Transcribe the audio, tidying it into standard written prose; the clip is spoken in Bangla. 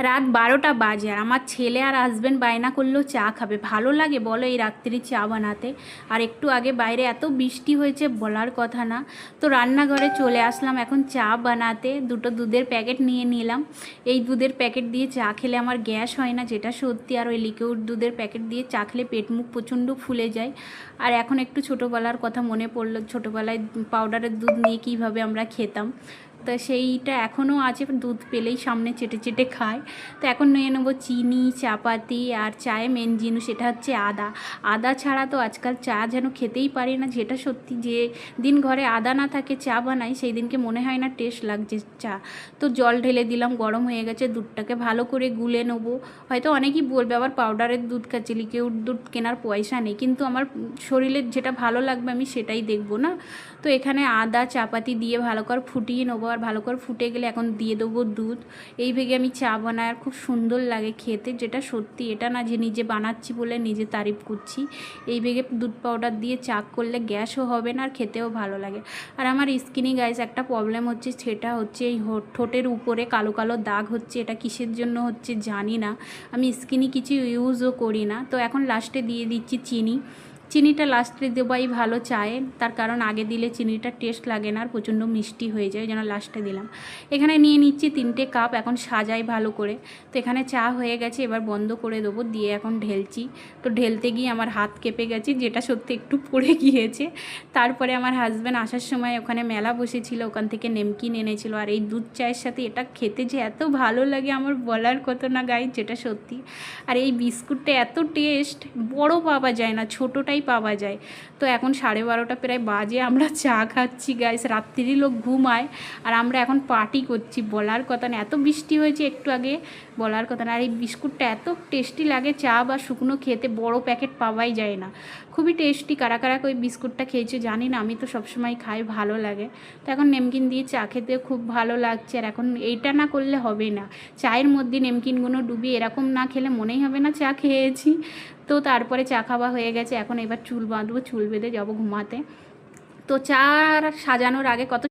রাত 12টা বাজে আর আমার ছেলে আর হাজব্যান্ড বায়না করলো চা খাবে। ভালো লাগে বলো এই রাত্রি চা বানাতে? আর একটু আগে বাইরে এত বৃষ্টি হয়েছে বলার কথা না। তো রান্নাঘরে চলে আসলাম এখন চা বানাতে। দুটো দুধের প্যাকেট নিয়ে নিলাম। এই দুধের প্যাকেট দিয়ে চা খেলে আমার গ্যাস হয় না, যেটা সত্যি। আর ওই লিকুইড দুধের প্যাকেট দিয়ে চা খেলে পেট মুখ প্রচণ্ড ফুলে যায়। আর এখন একটু ছোটোবেলার কথা মনে পড়লো, ছোটোবেলায় পাউডারের দুধ নিয়ে কীভাবে আমরা খেতাম। তো সেইটা এখনও আছে, দুধ পেলেই সামনে চেটে চেটে খায়। তো এখন নিয়ে নেবো চিনি, চাপাতি আর চায়ে মেন জিনিস সেটা হচ্ছে আদা। আদা ছাড়া তো আজকাল চা যেন খেতেই পারি না, যেটা সত্যি। যে দিন ঘরে আদা না থাকে চা বানাই সেই দিনকে মনে হয় না টেস্ট লাগছে চা। তো জল ঢেলে দিলাম, গরম হয়ে গেছে, দুধটাকে ভালো করে গুলে নেবো। হয়তো অনেকেই বলবে আবার পাউডারের দুধ খাচ্ছি, লিকুইড দুধ কেনার পয়সা নেই, কিন্তু আমার শরীরের যেটা ভালো লাগবে আমি সেটাই দেখবো না। তো এখানে আদা চাপাতি দিয়ে ভালো করে ফুটিয়ে নেবো। আর ভালো করে ফুটে গেলে এখন দিয়ে দেবো দুধ। এই ভেগে আমি চা বানাই আর খুব সুন্দর লাগে খেতে, যেটা সত্যি। এটা না যে নিজে বানাচ্ছি বলে নিজে তারিফ করছি। এই ভেগে দুধ পাউডার দিয়ে চা করলে গ্যাসও হবে না আর খেতেও ভালো লাগে। আর আমার স্কিনে গাইস একটা প্রবলেম হচ্ছে, সেটা হচ্ছে এই ঠোঁটের উপরে কালো কালো দাগ হচ্ছে। এটা কিসের জন্য হচ্ছে জানি না, আমি স্কিনে কিছু ইউজও করি না। তো এখন লাস্টে দিয়ে দিচ্ছি চিনি। চিনিটা লাস্টে দেবাই ভালো চায়ে, তার কারণ আগে দিলে চিনিটা টেস্ট লাগে না আর প্রচণ্ড মিষ্টি হয়ে যায়, যেন লাস্টে দিলাম। এখানে নিয়ে নিচ্ছি 3টে কাপ, এখন সাজাই ভালো করে। তো এখানে চা হয়ে গেছে, এবার বন্ধ করে দেবো, দিয়ে এখন ঢেলছি। তো ঢেলতে গিয়ে আমার হাত কেঁপে গেছে, যেটা সত্যি একটু পড়ে গিয়েছে। তারপরে আমার হাজব্যান্ড আসার সময় ওখানে মেলা বসেছিল, ওখান থেকে নেমকিন এনেছিল। আর এই দুধ চায়ের সাথে এটা খেতে যে এত ভালো লাগে আমার বলার কথা না গাই, যেটা সত্যি। আর এই বিস্কুটটা এত টেস্ট, বড় পাওয়া যায় না, ছোটোটাই পাওয়া যায়। তো এখন 12:30 প্রায় বাজে, আমরা চা খাচ্ছি গাইস। রাত্রিরই লোক ঘুমায় আর আমরা এখন পার্টি করছি, বলার কথা না। এত বৃষ্টি হয়েছে একটু আগে, বলার কথা না। আর এই বিস্কুটটা এত টেস্টি লাগে, চা বা শুকনো খেতে বড় প্যাকেট পাওয়াই যায় না, খুবই টেস্টি। কারা কারা ওই বিস্কুটটা খেয়েছে জানি না, আমি তো সবসময় খাই, ভালো লাগে। তো এখন নেমকিন দিয়ে চা খেতে খুব ভালো লাগছে। আর এখন এইটা না করলে হবে না, চায়ের মধ্যে নেমকিনগুলো ডুবিয়ে এরকম না খেলে মনেই হবে না চা খেয়েছি। তো তারপরে চা খাওয়া হয়ে গেছে, এখন এবার চুল বাঁধবো, চুল বেঁধে যাবো ঘুমাতে। তো চা সাজানোর আগে কত